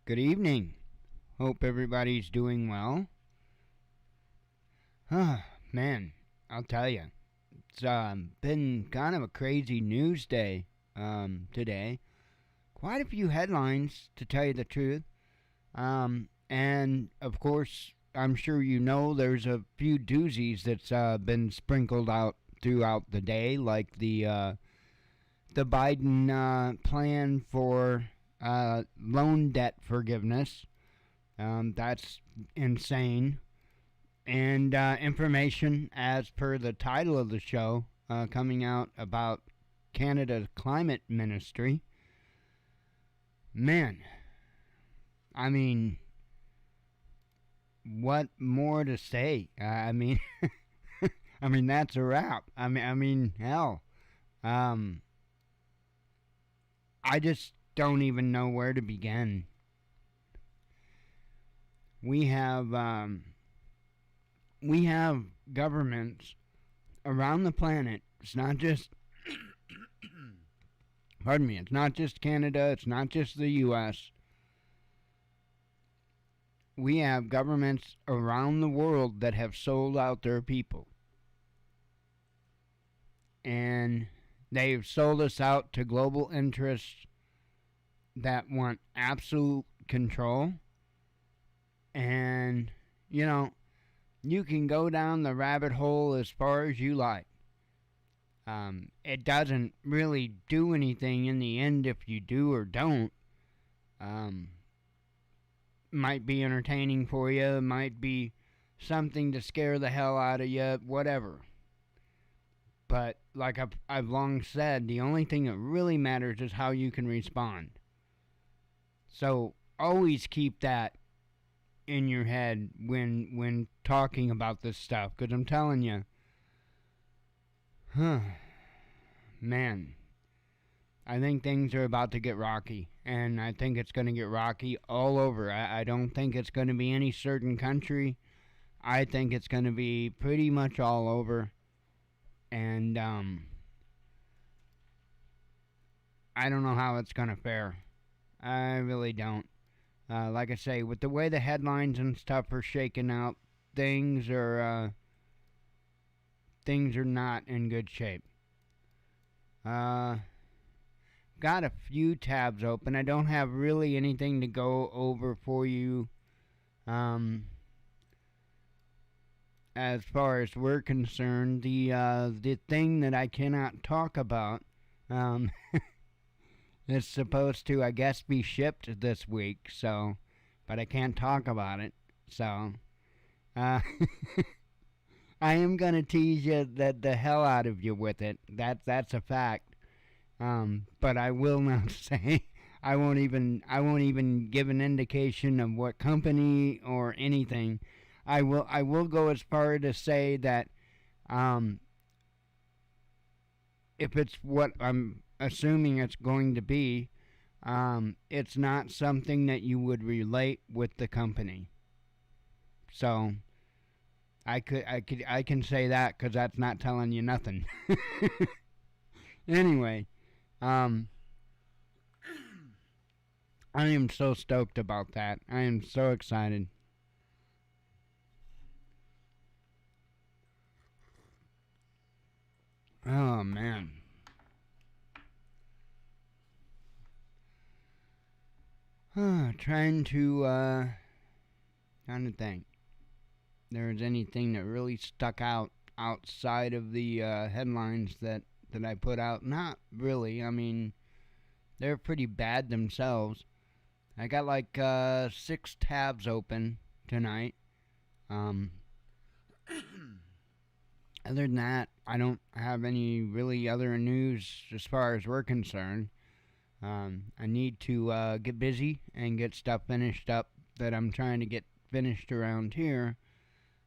Good evening. Hope everybody's doing well. Man, I'll tell you, it's been kind of a crazy news day today. Quite a few headlines, to tell you the truth. And of course, I'm sure you know there's a few doozies that's been sprinkled out throughout the day, like the Biden plan for loan debt forgiveness. That's insane. And information, as per the title of the show, coming out about Canada's climate ministry. Man, I mean, what more to say? I mean that's a wrap. Hell, um, I just don't even know where to begin. We have we have governments around the planet. It's not just pardon me. It's not just Canada. It's not just the U.S. We have governments around the world that have sold out their people, and they've sold us out to global interests that want absolute control. And you know, you can go down the rabbit hole as far as you like. It doesn't really do anything in the end if you do or don't. Um, might be entertaining for you, might be something to scare the hell out of you, whatever. But like I've long said, the only thing that really matters is how you can respond. So always keep that in your head when talking about this stuff, because I'm telling you, man, I think things are about to get rocky, and I think it's going to get rocky all over. I don't think it's going to be any certain country. I think it's going to be pretty much all over, and I don't know how it's going to fare. I really don't. Like I say, with the way the headlines and stuff are shaking out, things are not in good shape. Uh, got a few tabs open. I don't have really anything to go over for you. As far as we're concerned, the thing that I cannot talk about, it's supposed to, I guess, be shipped this week, so, but I can't talk about it, so, uh, I am gonna tease you the hell out of you with it. That's a fact. But I will not say. I won't even give an indication of what company or anything. I will go as far to say that, um, if it's what I'm assuming it's going to be, it's not something that you would relate with the company. So I can say that because that's not telling you nothing. Anyway, um, I am so stoked about that. I am so excited. Oh man. Trying to think. There's anything that really stuck out outside of the headlines that I put out? Not really. I mean, they're pretty bad themselves. I got like 6 tabs open tonight. Um, Other than that, I don't have any really other news as far as we're concerned. I need to get busy and get stuff finished up that I'm trying to get finished around here.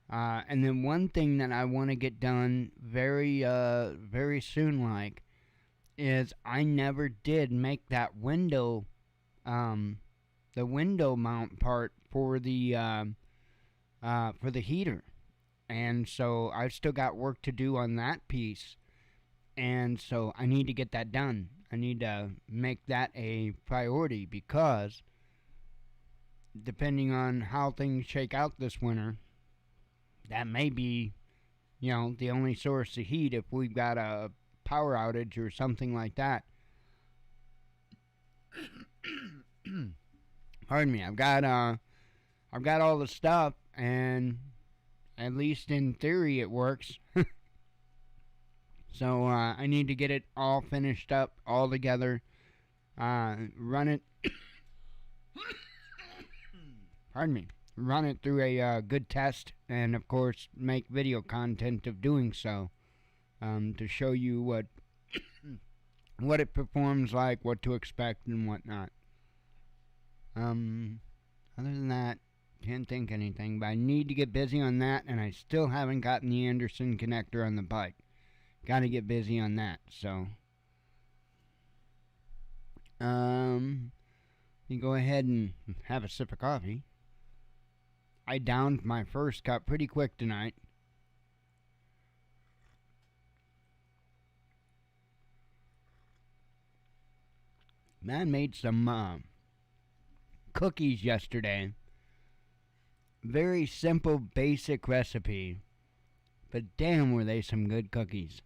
And then one thing that I want to get done very soon, like, is I never did make that window, um, the window mount part for the heater, and so I've still got work to do on that piece, and so I need to get that done. I need to make that a priority because depending on how things shake out this winter, that may be, the only source of heat if we've got a power outage or something like that. Pardon me. I've got all the stuff, and at least in theory it works. So I need to get it all finished up, all together, run it. Pardon me. Run it through a good test, and of course make video content of doing so, to show you what what it performs like, what to expect, and whatnot. Other than that, can't think anything, but I need to get busy on that, and I still haven't gotten the Anderson connector on the bike. Got to get busy on that. So, you go ahead and have a sip of coffee. I downed my first cup pretty quick tonight. Man made some cookies yesterday. Very simple, basic recipe, but damn were they some good cookies.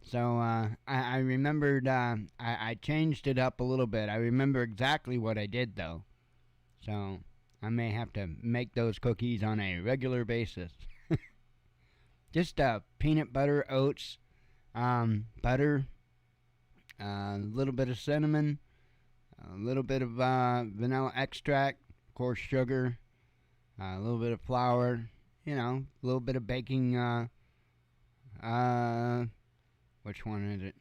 So I remembered, I changed it up a little bit. I remember exactly what I did, though. So I may have to make those cookies on a regular basis. Just peanut butter, oats, butter, a little bit of cinnamon, a little bit of vanilla extract, of course sugar, a little bit of flour, a little bit of baking, which one is it?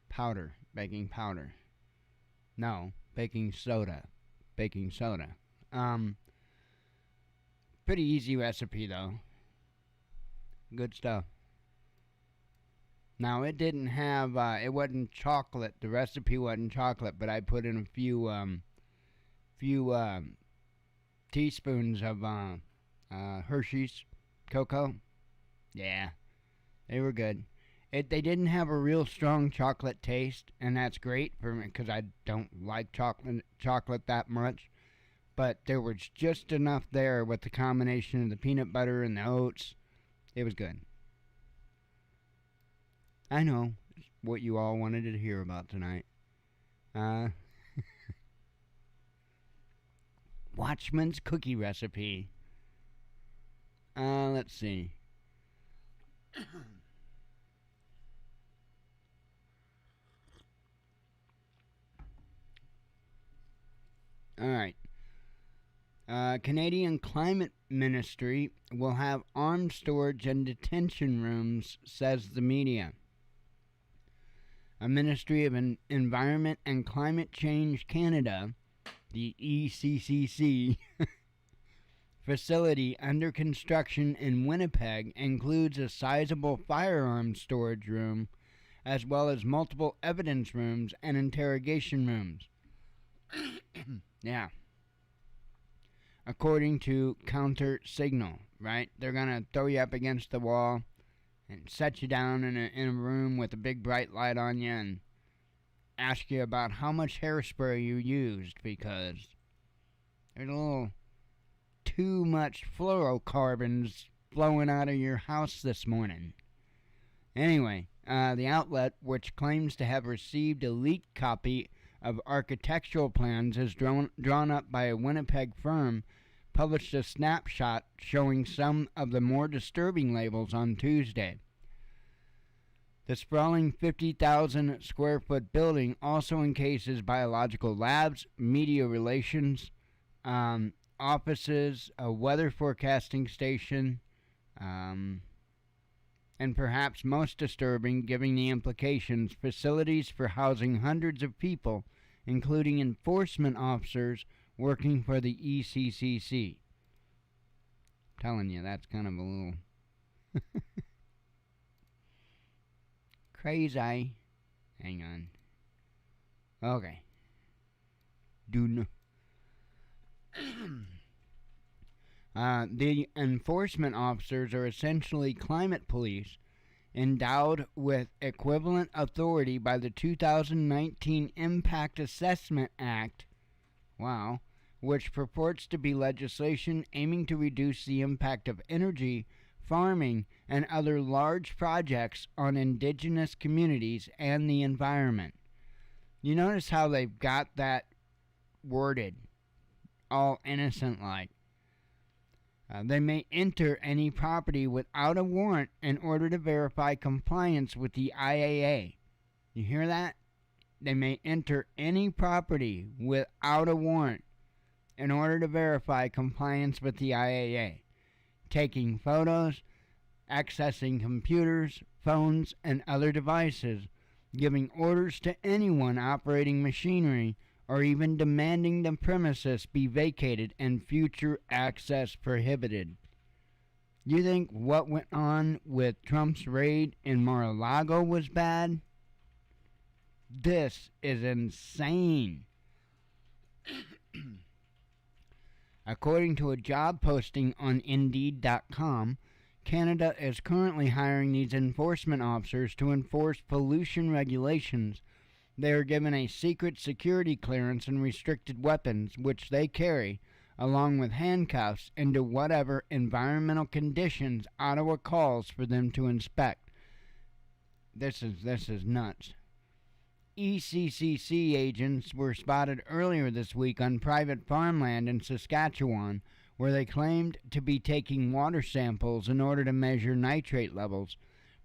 Powder, baking powder. No, baking soda. Pretty easy recipe though. Good stuff. Now it didn't have, it wasn't chocolate. The recipe wasn't chocolate, but I put in a few teaspoons of Hershey's cocoa. Yeah, they were good. They didn't have a real strong chocolate taste, and that's great for me because I don't like chocolate that much. But there was just enough there with the combination of the peanut butter and the oats. It was good. I know what you all wanted to hear about tonight. Watchman's cookie recipe. Let's see. All right. Canadian Climate Ministry will have armed storage and detention rooms, says the media. A Ministry of Environment and Climate Change Canada, the ECCC, facility under construction in Winnipeg includes a sizable firearms storage room, as well as multiple evidence rooms and interrogation rooms. Yeah. According to Counter Signal, right? They're going to throw you up against the wall and set you down in a room with a big bright light on you and ask you about how much hairspray you used because there's a little too much fluorocarbons flowing out of your house this morning. Anyway, the outlet, which claims to have received a leaked copy of architectural plans as drawn up by a Winnipeg firm, published a snapshot showing some of the more disturbing labels on Tuesday. The sprawling 50,000 square foot building also encases biological labs, media relations, offices, a weather forecasting station, and perhaps most disturbing, given the implications, facilities for housing hundreds of people, including enforcement officers working for the ECCC. Telling you, that's kind of a little crazy. Hang on. Okay. The enforcement officers are essentially climate police, endowed with equivalent authority by the 2019 Impact Assessment Act, wow, which purports to be legislation aiming to reduce the impact of energy, farming, and other large projects on indigenous communities and the environment. You notice how they've got that worded all innocent like. They may enter any property without a warrant in order to verify compliance with the IAA. You hear that? They may enter any property without a warrant in order to verify compliance with the IAA. Taking photos, accessing computers, phones, and other devices, giving orders to anyone operating machinery, or even demanding the premises be vacated and future access prohibited. You think what went on with Trump's raid in Mar-a-Lago was bad? This is insane. According to a job posting on Indeed.com, Canada is currently hiring these enforcement officers to enforce pollution regulations. They are given a secret security clearance and restricted weapons, which they carry, along with handcuffs, into whatever environmental conditions Ottawa calls for them to inspect. This is nuts. ECCC agents were spotted earlier this week on private farmland in Saskatchewan, where they claimed to be taking water samples in order to measure nitrate levels.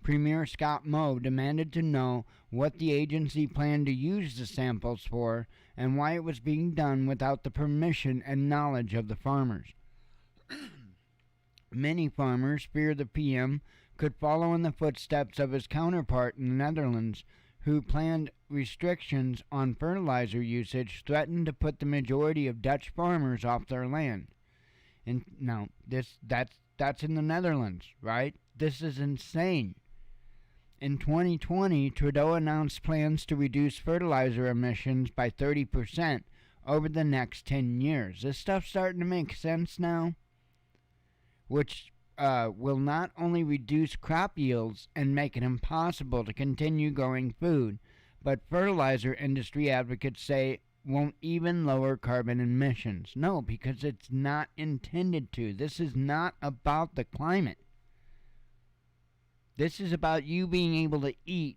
Premier Scott Moe demanded to know what the agency planned to use the samples for and why it was being done without the permission and knowledge of the farmers. Many farmers fear the PM could follow in the footsteps of his counterpart in the Netherlands, who planned restrictions on fertilizer usage threatened to put the majority of Dutch farmers off their land. And now that's in the Netherlands, right? This is insane. In 2020, Trudeau announced plans to reduce fertilizer emissions by 30% over the next 10 years. This stuff's starting to make sense now, which will not only reduce crop yields and make it impossible to continue growing food, but fertilizer industry advocates say won't even lower carbon emissions. No, because it's not intended to. This is not about the climate. This is about you being able to eat.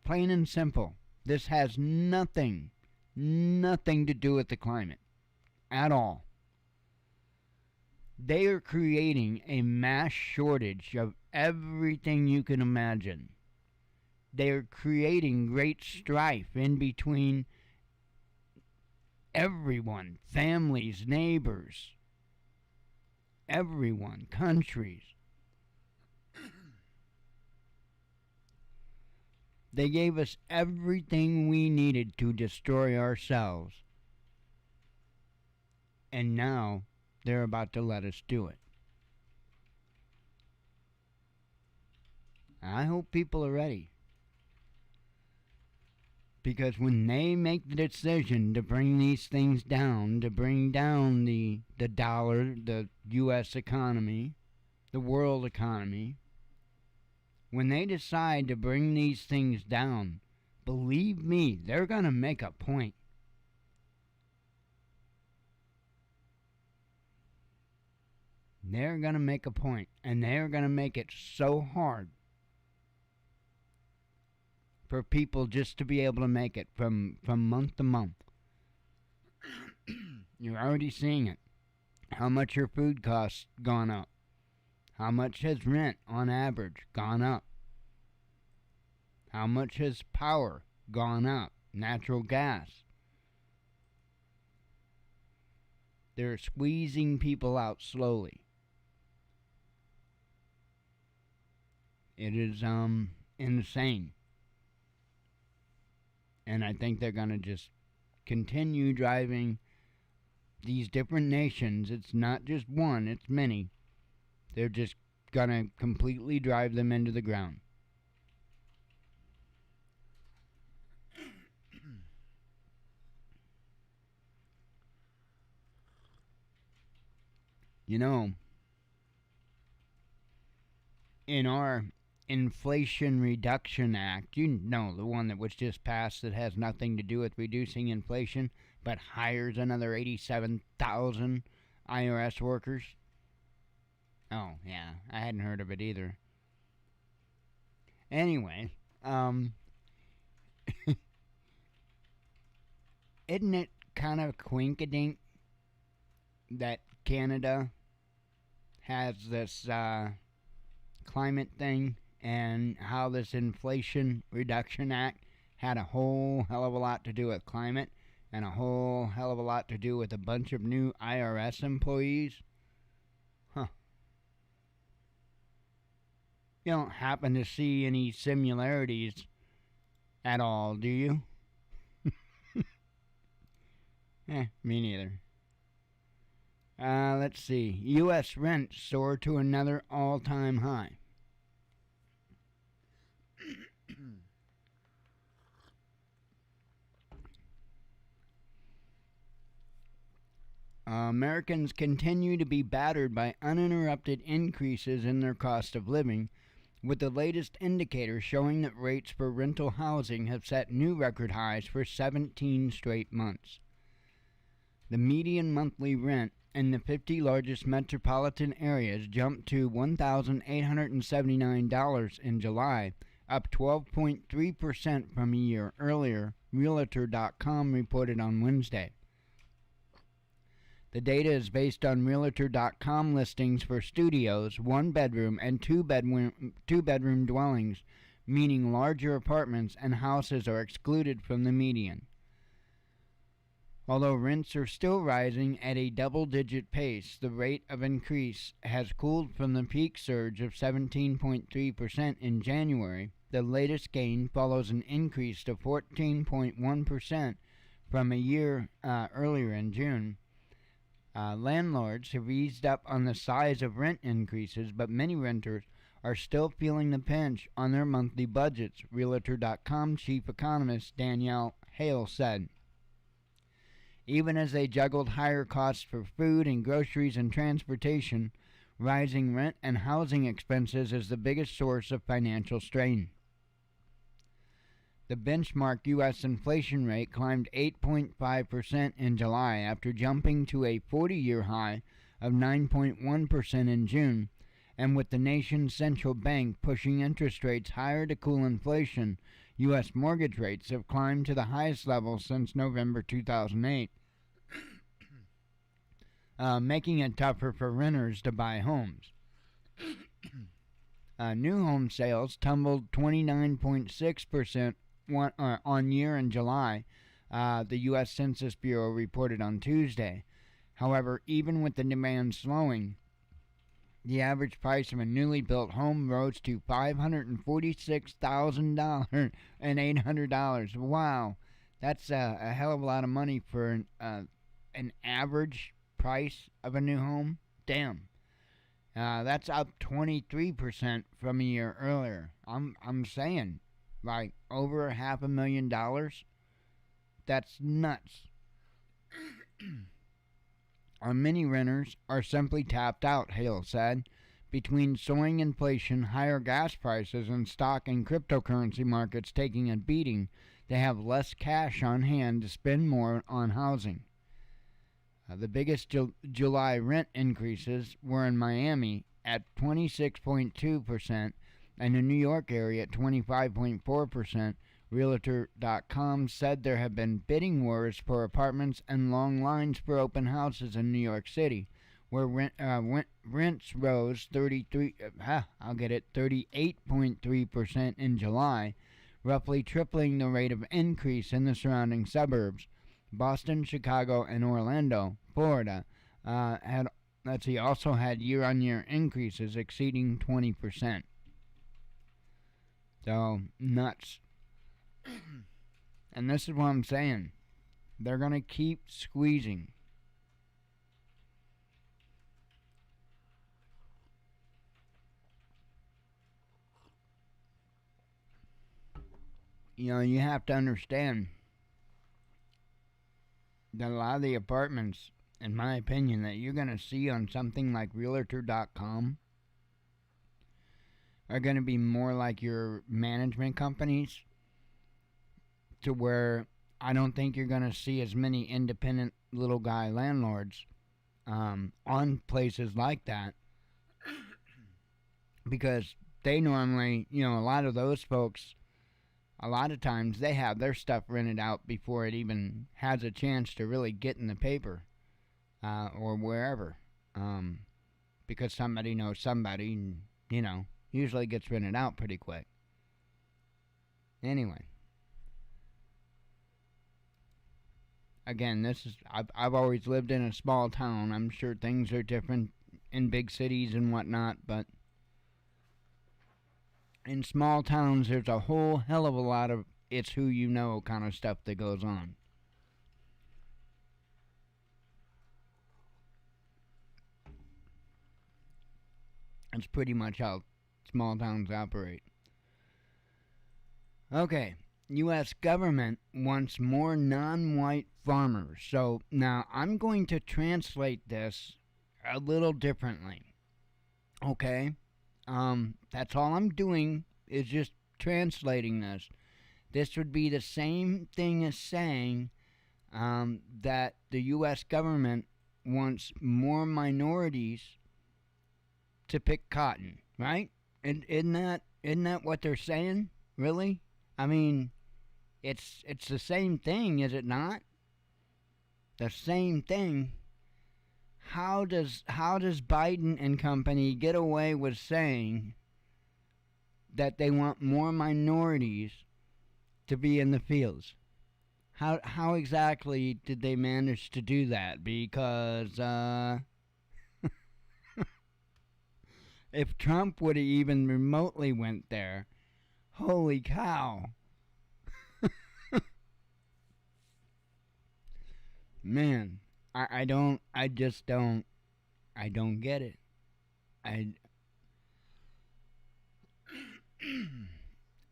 Plain and simple. This has nothing to do with the climate at all. They are creating a mass shortage of everything you can imagine. They are creating great strife in between everyone, families, neighbors, everyone, countries. They gave us everything we needed to destroy ourselves. And now they're about to let us do it. I hope people are ready. Because when they make the decision to bring these things down, to bring down the dollar, the U.S. economy, the world economy, when they decide to bring these things down, believe me, they're going to make a point. They're going to make a point, and they're going to make it so hard for people just to be able to make it from month to month. You're already seeing it. How much your food costs gone up. How much has rent on average gone up. How much has power gone up. Natural gas. They're squeezing people out slowly. It is insane. And I think they're going to just continue driving these different nations. It's not just one, it's many. They're just going to completely drive them into the ground. You know, in our Inflation Reduction Act. You know, the one that was just passed that has nothing to do with reducing inflation, but hires another 87,000 IRS workers. Oh, yeah, I hadn't heard of it either. Anyway, isn't it kind of quinkadink that Canada has this climate thing and how this Inflation Reduction Act had a whole hell of a lot to do with climate and a whole hell of a lot to do with a bunch of new IRS employees? Huh. You don't happen to see any similarities at all, do you? Me neither. Let's see. U.S. rents soar to another all-time high. Americans continue to be battered by uninterrupted increases in their cost of living, with the latest indicators showing that rates for rental housing have set new record highs for 17 straight months. The median monthly rent in the 50 largest metropolitan areas jumped to $1,879 in July, up 12.3% from a year earlier, Realtor.com reported on Wednesday. The data is based on Realtor.com listings for studios, one-bedroom, and two-bedroom dwellings, meaning larger apartments and houses are excluded from the median. Although rents are still rising at a double-digit pace, the rate of increase has cooled from the peak surge of 17.3% in January. The latest gain follows an increase to 14.1% from a year earlier in June. Landlords have eased up on the size of rent increases, but many renters are still feeling the pinch on their monthly budgets, Realtor.com chief economist Danielle Hale said. Even as they juggled higher costs for food and groceries and transportation, rising rent and housing expenses is the biggest source of financial strain. The benchmark U.S. inflation rate climbed 8.5% in July after jumping to a 40-year high of 9.1% in June, and with the nation's central bank pushing interest rates higher to cool inflation, U.S. mortgage rates have climbed to the highest level since November 2008, making it tougher for renters to buy homes. New home sales tumbled 29.6% on year in July, the U.S. Census Bureau reported on Tuesday. However, even with the demand slowing, the average price of a newly built home rose to $546,000 and $800. Wow, that's a hell of a lot of money for an average price of a new home. Damn. That's up 23% from a year earlier. I'm saying, like, over $500,000. That's nuts. Our many renters are simply tapped out, Hale said. Between soaring inflation, higher gas prices, and stock and cryptocurrency markets taking a beating, they have less cash on hand to spend more on housing. The biggest July rent increases were in Miami at 26.2% and the New York area at 25.4%. Realtor.com said there have been bidding wars for apartments and long lines for open houses in New York City, where rents rose 38.3% in July, roughly tripling the rate of increase in the surrounding suburbs. Boston, Chicago, and Orlando, Florida, also had year-on-year increases exceeding 20%. So, nuts. And this is what I'm saying. They're going to keep squeezing. You know, you have to understand that a lot of the apartments, in my opinion, that you're going to see on something like Realtor.com, are going to be more like your management companies, to where I don't think you're going to see as many independent little guy landlords on places like that, because they normally, a lot of those folks, a lot of times they have their stuff rented out before it even has a chance to really get in the paper or wherever, because somebody knows somebody, and usually gets rented out pretty quick. Anyway, again, I've always lived in a small town. I'm sure things are different in big cities and whatnot, but in small towns, there's a whole hell of a lot of it's who you know kind of stuff that goes on. That's pretty much how small towns operate. Okay, U.S. government wants more non-white farmers. So now I'm going to translate this a little differently. Okay? That's all I'm doing is just translating this. This would be the same thing as saying that the U.S. government wants more minorities to pick cotton, right? Isn't that what they're saying? Really? I mean, it's the same thing, is it not? The same thing. How does Biden and company get away with saying that they want more minorities to be in the fields? How exactly did they manage to do that? Because if Trump would have even remotely went there, holy cow. Man, I don't get it.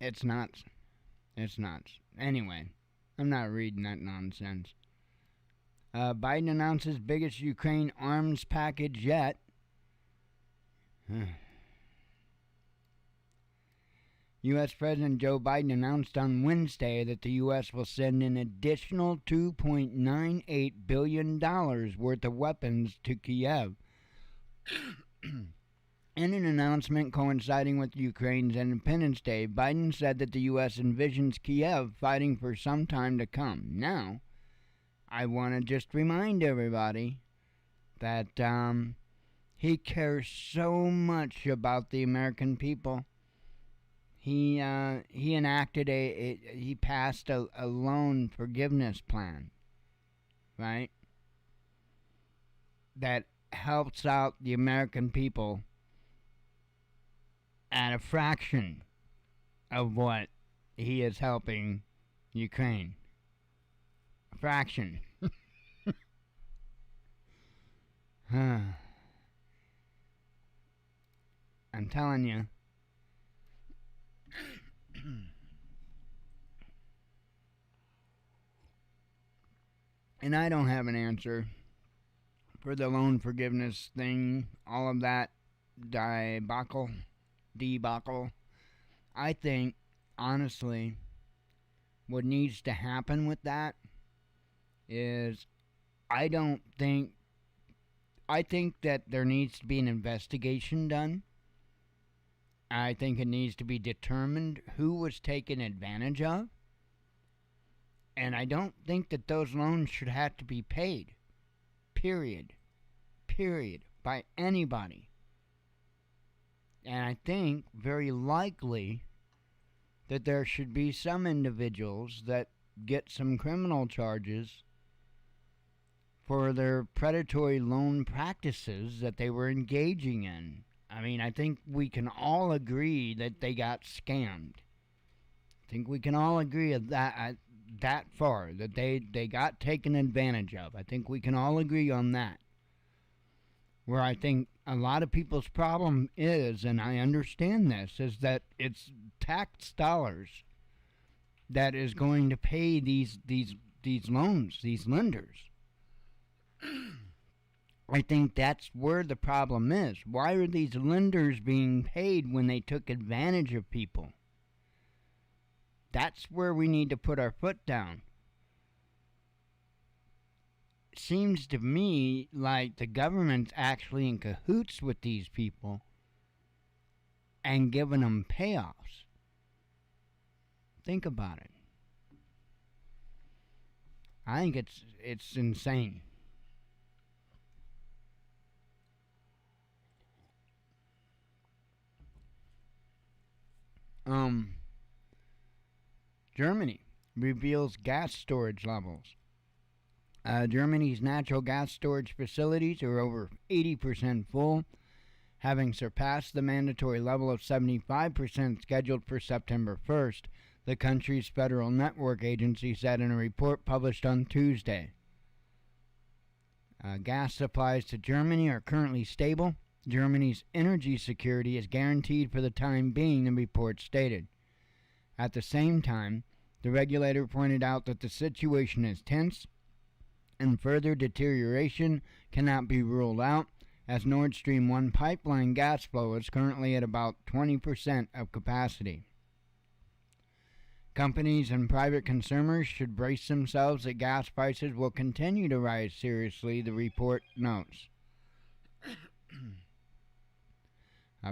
It's nuts. It's nuts. Anyway, I'm not reading that nonsense. Biden announces biggest Ukraine arms package yet. U.S. President Joe Biden announced on Wednesday that the U.S. will send an additional $2.98 billion worth of weapons to Kiev. In an announcement coinciding with Ukraine's Independence Day, Biden said that the U.S. envisions Kiev fighting for some time to come. Now, I want to just remind everybody that he cares so much about the American people. He enacted he passed a loan forgiveness plan, right? That helps out the American people at a fraction of what he is helping Ukraine. A fraction. I'm telling you. And I don't have an answer for the loan forgiveness thing, all of that debacle. I think, honestly, what needs to happen with that is I think that there needs to be an investigation done. I think it needs to be determined who was taken advantage of. And I don't think that those loans should have to be paid. Period. By anybody. And I think very likely that there should be some individuals that get some criminal charges for their predatory loan practices that they were engaging in. I mean, I think we can all agree that they got scammed. I think we can all agree that far, that they got taken advantage of. I think we can all agree on that. Where I think a lot of people's problem is, and I understand this, is that it's tax dollars that is going to pay these loans, these lenders. I think that's where the problem is. Why are these lenders being paid when they took advantage of people? That's where we need to put our foot down. It seems to me like the government's actually in cahoots with these people and giving them payoffs. Think about it. I think it's insane. Um, Germany reveals gas storage levels. Germany's natural gas storage facilities are over 80% full, having surpassed the mandatory level of 75% scheduled for September 1st, the country's Federal Network Agency said in a report published on Tuesday. Gas supplies to Germany are currently stable. Germany's energy security is guaranteed for the time being, the report stated. At the same time, the regulator pointed out that the situation is tense and further deterioration cannot be ruled out, as Nord Stream 1 pipeline gas flow is currently at about 20% of capacity. Companies and private consumers should brace themselves that gas prices will continue to rise seriously, the report notes.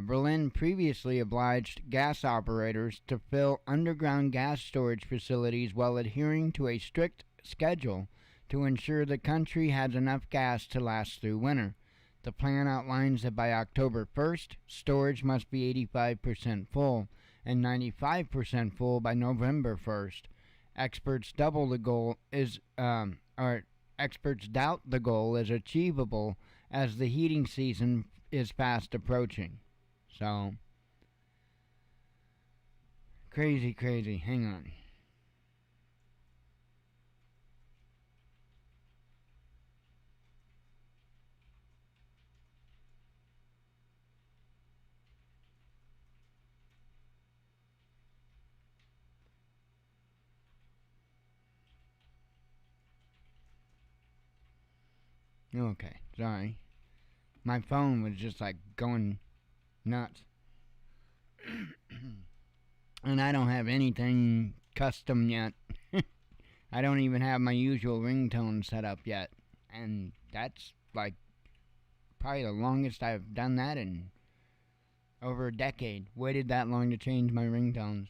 Berlin previously obliged gas operators to fill underground gas storage facilities while adhering to a strict schedule to ensure the country has enough gas to last through winter. The plan outlines that by October 1st, storage must be 85% full and 95% full by November 1st. Experts doubt the goal is achievable as the heating season is fast approaching. So, crazy. Hang on. Okay, sorry. My phone was just like going nuts. And I don't have anything custom yet. I don't even have my usual ringtone set up yet. And that's like probably the longest I've done that in over a decade. Waited that long to change my ringtones.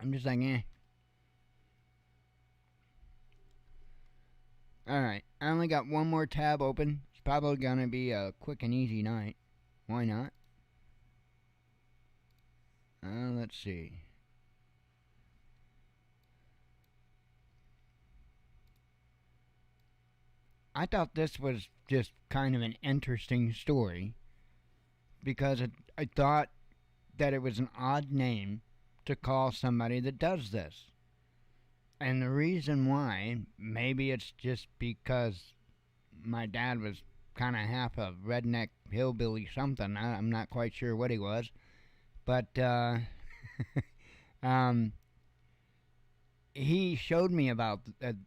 I'm just like, eh. Alright, I only got one more tab open. It's probably gonna be a quick and easy night. Why not? Let's see. I thought this was just kind of an interesting story because I thought that it was an odd name to call somebody that does this. And the reason why, maybe it's just because my dad was kind of half a redneck hillbilly something. I'm not quite sure what he was. But he showed me about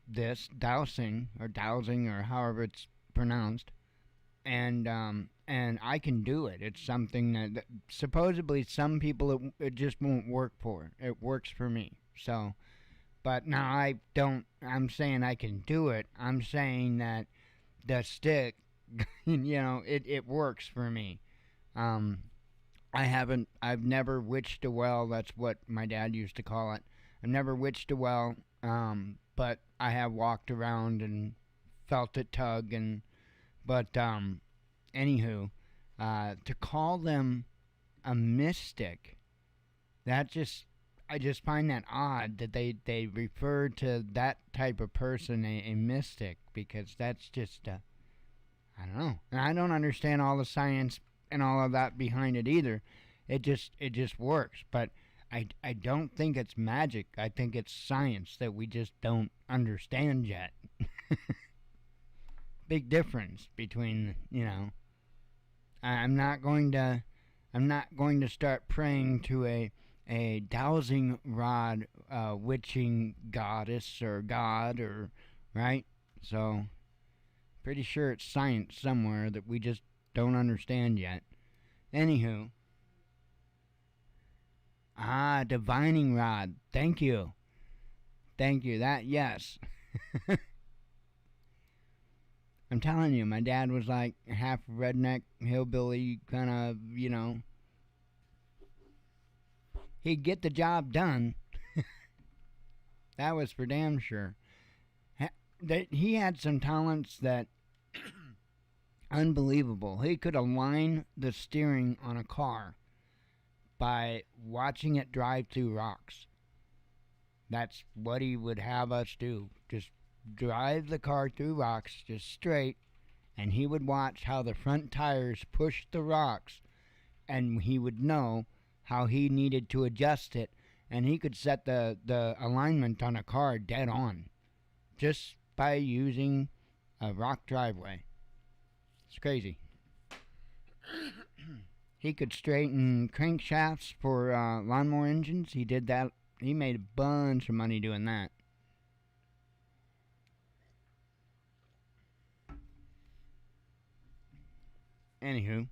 this dowsing or however it's pronounced. And I can do it. It's something that supposedly some people it just won't work for. It works for me. So... But now I don't, I'm saying I can do it. I'm saying that the stick, it works for me. I've never witched a well. That's what my dad used to call it. I've never witched a well, but I have walked around and felt it tug. Anywho, to call them a mystic, I just find that odd that they refer to that type of person a mystic, because that's just I don't know. And I don't understand all the science and all of that behind it either. It just works. But I don't think it's magic. I think it's science that we just don't understand yet. Big difference between, I'm not going to start praying to a a dowsing rod witching goddess or god or right. So pretty sure it's science somewhere that we just don't understand yet. Anywho, divining rod. Thank you. Thank you. That, yes. I'm telling you, my dad was like half redneck, hillbilly, kind of, he'd get the job done. That was for damn sure. He had some talents that unbelievable. He could align the steering on a car by watching it drive through rocks. That's what he would have us do. Just drive the car through rocks, just straight, and he would watch how the front tires pushed the rocks, and he would know how he needed to adjust it, and he could set the alignment on a car dead on just by using a rock driveway. It's crazy. He could straighten crankshafts for lawnmower engines. He did that. He made a bunch of money doing that. Anywho,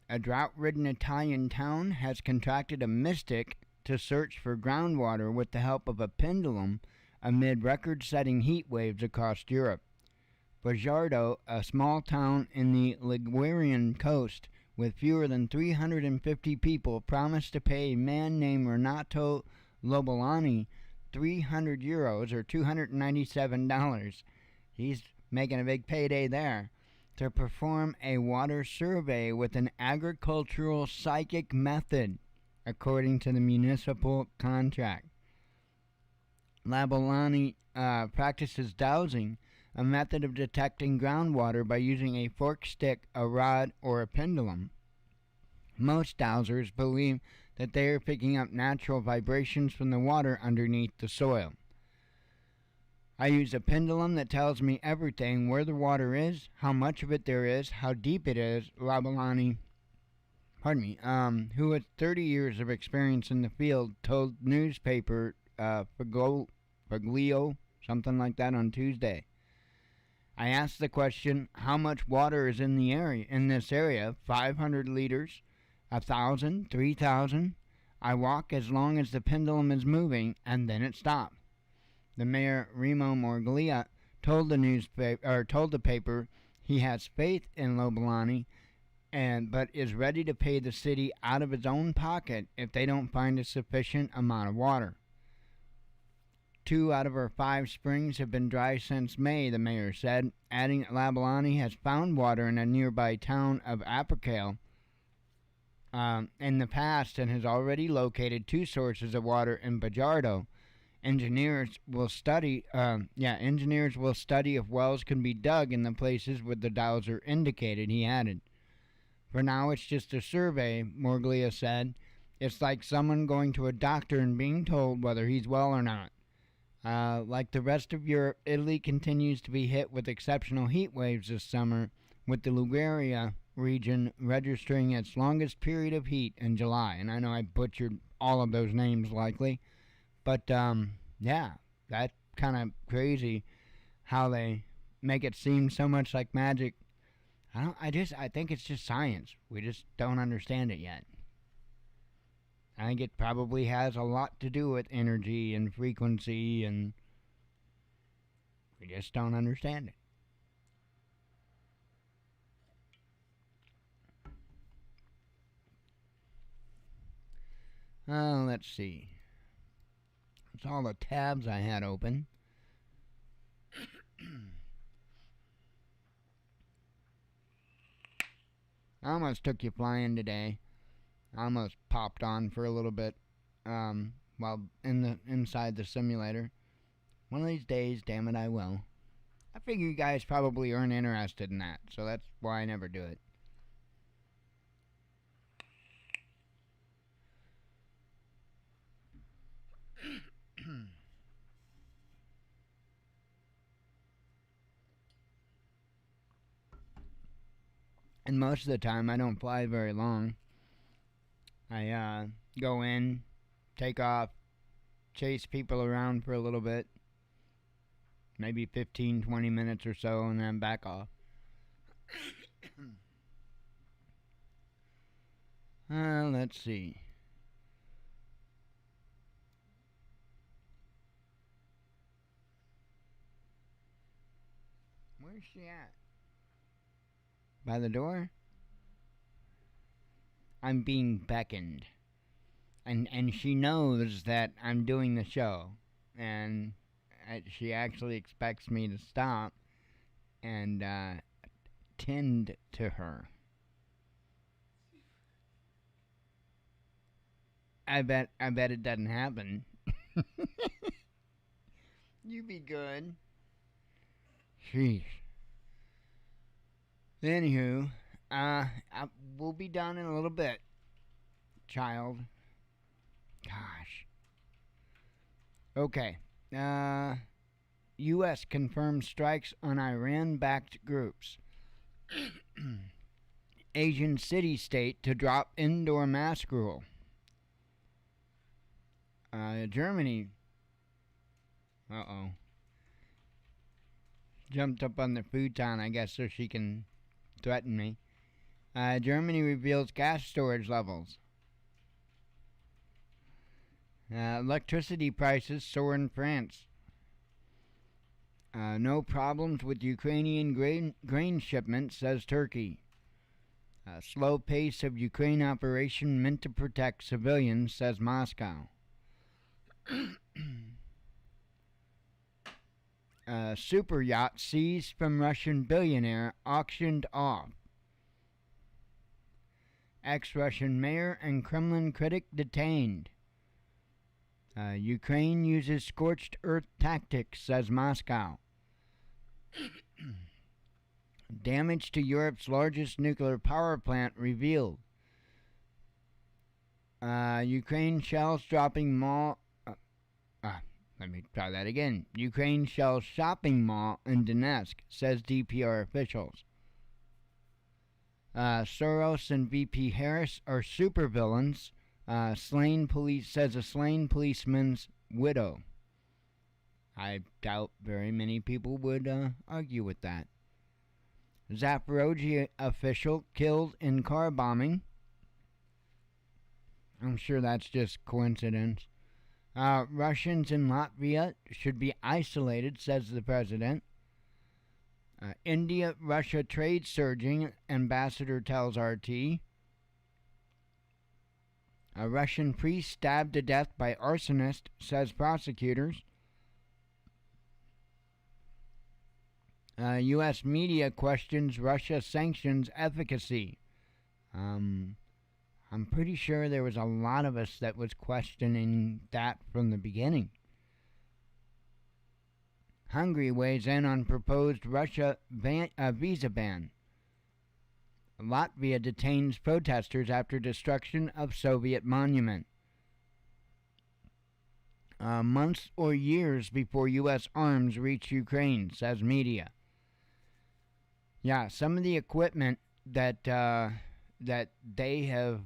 a drought-ridden Italian town has contracted a mystic to search for groundwater with the help of a pendulum amid record-setting heat waves across Europe. Bugiardo, a small town in the Ligurian coast with fewer than 350 people, promised to pay a man named Renato Lobolani €300 or $297. He's making a big payday there, to perform a water survey with an agricultural psychic method, according to the municipal contract. Labolani practices dowsing, a method of detecting groundwater by using a forked stick, a rod, or a pendulum. Most dowsers believe that they are picking up natural vibrations from the water underneath the soil. I use a pendulum that tells me everything: where the water is, how much of it there is, how deep it is, Labolani, who has 30 years of experience in the field, told newspaper Foglio, something like that, on Tuesday. I asked the question, how much water is in this area? 500 liters, 1,000, 3,000. I walk as long as the pendulum is moving, and then it stops. The mayor, Remo Morglia, told the paper he has faith in Lobolani, but is ready to pay the city out of his own pocket if they don't find a sufficient amount of water. 2 out of our 5 springs have been dry since May, the mayor said, adding that Labolani has found water in a nearby town of Apricale in the past and has already located 2 sources of water in Bugiardo. Engineers will study if wells can be dug in the places where the dowser indicated, he added. For now, it's just a survey, Morglia said. It's like someone going to a doctor and being told whether he's well or not. Like the rest of Europe, Italy continues to be hit with exceptional heat waves this summer, with the Liguria region registering its longest period of heat in July. And I know I butchered all of those names likely, but yeah, that's kind of crazy how they make it seem so much like magic. I think it's just science. We just don't understand it yet. I think it probably has a lot to do with energy and frequency, and we just don't understand it. Let's see. That's all the tabs I had open. I almost took you flying today. I almost popped on for a little bit while inside the simulator. One of these days, damn it, I will. I figure you guys probably aren't interested in that, so that's why I never do it. And most of the time, I don't fly very long. I go in, take off, chase people around for a little bit, maybe 15, 20 minutes or so, and then back off. Let's see. Where's she at? By the door? I'm being beckoned. And she knows that I'm doing the show. And she actually expects me to stop and tend to her. I bet it doesn't happen. You be good. Sheesh. Anywho, we'll be done in a little bit, child. Gosh. Okay. U.S. confirms strikes on Iran-backed groups. Asian city-state to drop indoor mask rule. Germany. Jumped up on the futon, I guess, so she can threaten me. Germany reveals gas storage levels. Electricity prices soar in France. No problems with Ukrainian grain shipments, says Turkey. Slow pace of Ukraine operation meant to protect civilians, says Moscow. Super yacht seized from Russian billionaire auctioned off. Ex-Russian mayor and Kremlin critic detained. Ukraine uses scorched earth tactics, says Moscow. Damage to Europe's largest nuclear power plant revealed. Ukraine shells dropping mall. Let me try that again. Ukraine shells shopping mall in Donetsk, says DPR officials. Soros and VP Harris are supervillains. Slain police says a slain policeman's widow. I doubt very many people would argue with that. Zaporozhye official killed in car bombing. I'm sure that's just coincidence. Russians in Latvia should be isolated, says the president. India-Russia trade surging, ambassador tells RT. A Russian priest stabbed to death by arsonist, says prosecutors. U.S. media questions Russia sanctions efficacy. I'm pretty sure there was a lot of us that was questioning that from the beginning. Hungary weighs in on proposed Russia visa ban. Latvia detains protesters after destruction of Soviet monument. Months or years before U.S. arms reach Ukraine, says media. Yeah, some of the equipment that they have,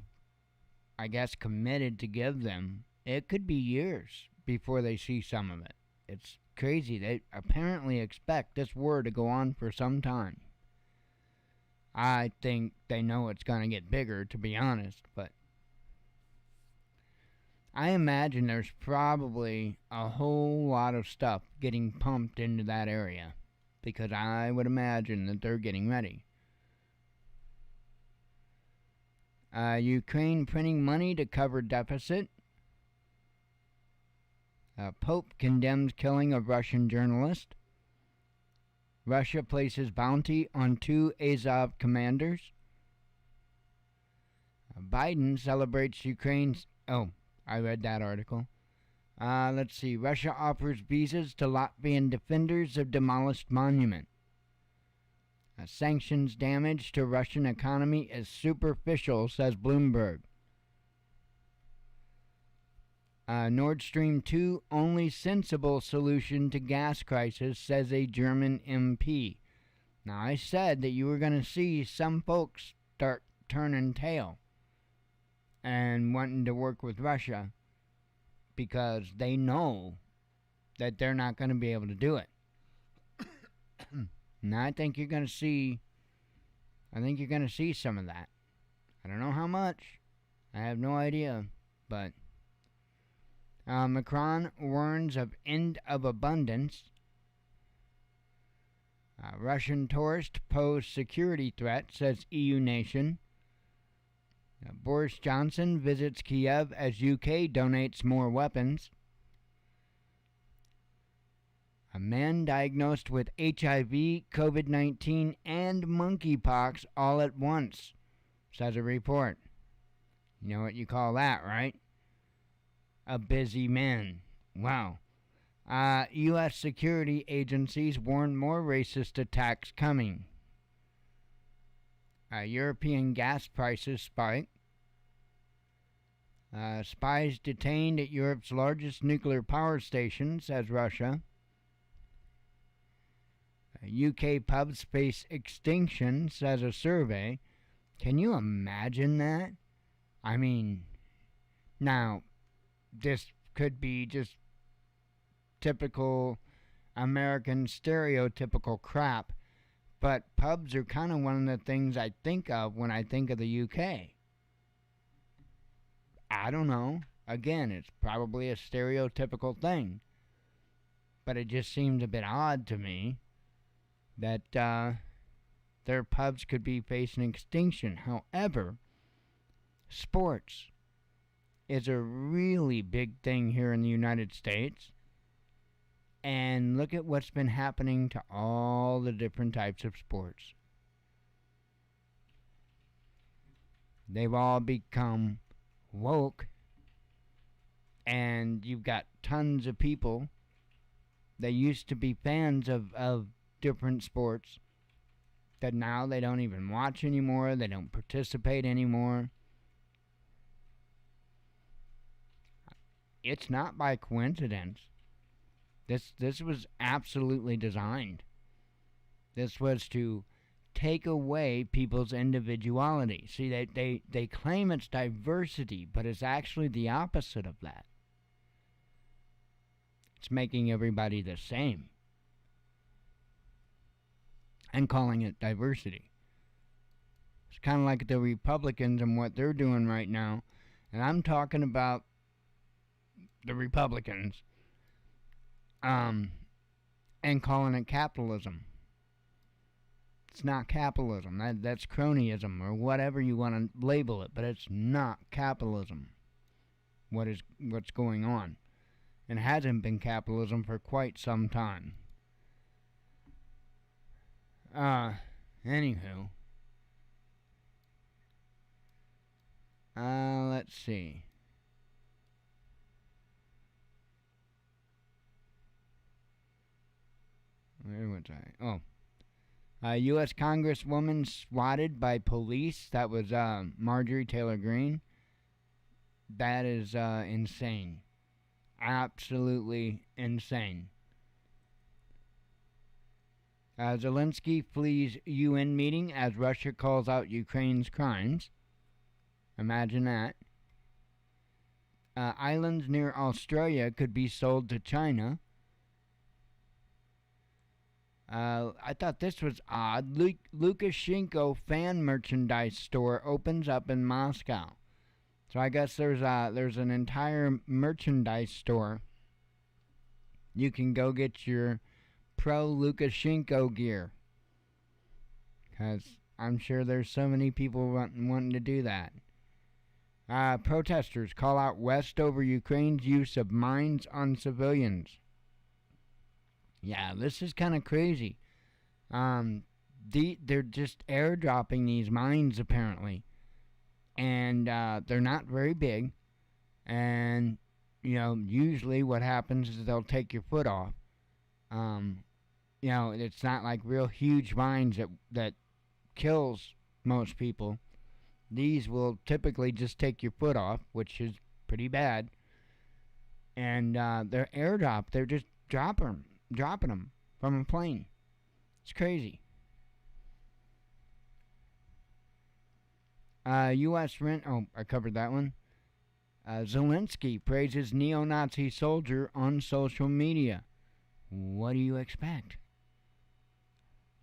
I guess, committed to give them, it could be years before they see some of it. It's crazy. They apparently expect this war to go on for some time. I think they know it's going to get bigger, to be honest, but I imagine there's probably a whole lot of stuff getting pumped into that area, because I would imagine that they're getting ready. Ukraine printing money to cover deficit. Pope condemns killing of Russian journalist. Russia places bounty on 2 Azov commanders. Biden celebrates Ukraine's... Oh, I read that article. Let's see. Russia offers visas to Latvian defenders of demolished monument. Sanctions damage to Russian economy is superficial, says Bloomberg. Nord Stream 2 only sensible solution to gas crisis, says a German MP. Now, I said that you were going to see some folks start turning tail. and wanting to work with Russia because they know that they're not going to be able to do it. And I think you're going to see some of that. I don't know how much. I have no idea, but Macron warns of end of abundance. Russian tourist pose security threat, says EU nation. Boris Johnson visits Kiev as UK donates more weapons. A man diagnosed with HIV, COVID-19, and monkeypox all at once, says a report. You know what you call that, right? A busy man. Wow. U.S. security agencies warn more racist attacks coming. European gas prices spike. Spies detained at Europe's largest nuclear power station, says Russia. UK pubs face extinction, says a survey. Can you imagine that? I mean, now, this could be just typical American stereotypical crap, but pubs are kind of one of the things I think of when I think of the UK. I don't know. Again, it's probably a stereotypical thing, but it just seems a bit odd to me that their pubs could be facing extinction. However, sports is a really big thing here in the United States. And look at what's been happening to all the different types of sports. They've all become woke. And you've got tons of people that used to be fans of different sports that now they don't even watch anymore. They don't participate anymore. It's not by coincidence. This was absolutely designed. This was to take away people's individuality. See, they claim it's diversity, but it's actually the opposite of that. It's making everybody the same and calling it diversity. It's kind of like the Republicans and what they're doing right now. And I'm talking about the Republicans. And calling it capitalism. It's not capitalism. That's cronyism or whatever you want to label it, but it's not capitalism. What's going on? And hasn't been capitalism for quite some time. Anywho. Let's see. Where was I? Oh. U.S. Congresswoman swatted by police. That was Marjorie Taylor Greene. That is insane. Absolutely insane. Zelensky flees UN meeting as Russia calls out Ukraine's crimes. Imagine that. Islands near Australia could be sold to China. I thought this was odd. Lukashenko fan merchandise store opens up in Moscow. So I guess there's an entire merchandise store. You can go get your pro-Lukashenko gear. Because I'm sure there's so many people wanting to do that. Protesters call out West over Ukraine's use of mines on civilians. Yeah, this is kind of crazy. They're just airdropping these mines, apparently. And they're not very big. And, usually what happens is they'll take your foot off. It's not like real huge mines that kills most people. These will typically just take your foot off, which is pretty bad. And they're airdrop. They're just dropping them from a plane. It's crazy. U.S. rent. Oh, I covered that one. Zelensky praises neo-Nazi soldier on social media. What do you expect?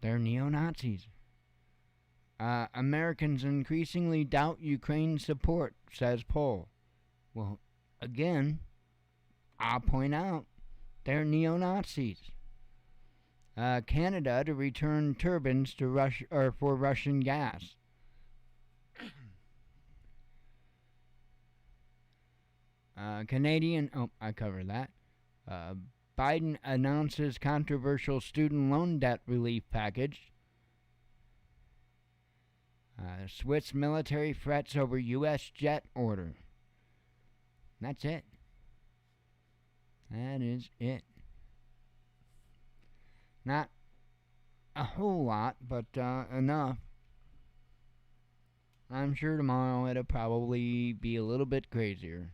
They're neo-Nazis. Americans increasingly doubt Ukraine's support, says poll. Well, again, I'll point out, they're neo-Nazis. Canada to return turbines to for Russian gas. Canadian. Oh, I covered that. Biden announces controversial student loan debt relief package. Swiss military frets over U.S. jet order. That's it. That is it. Not a whole lot, but enough. I'm sure tomorrow it'll probably be a little bit crazier.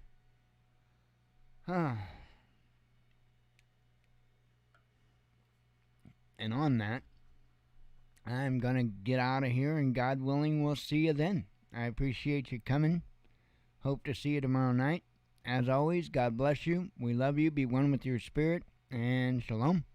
And on that, I'm going to get out of here, and God willing, we'll see you then. I appreciate you coming. Hope to see you tomorrow night. As always, God bless you. We love you. Be one with your spirit. And shalom.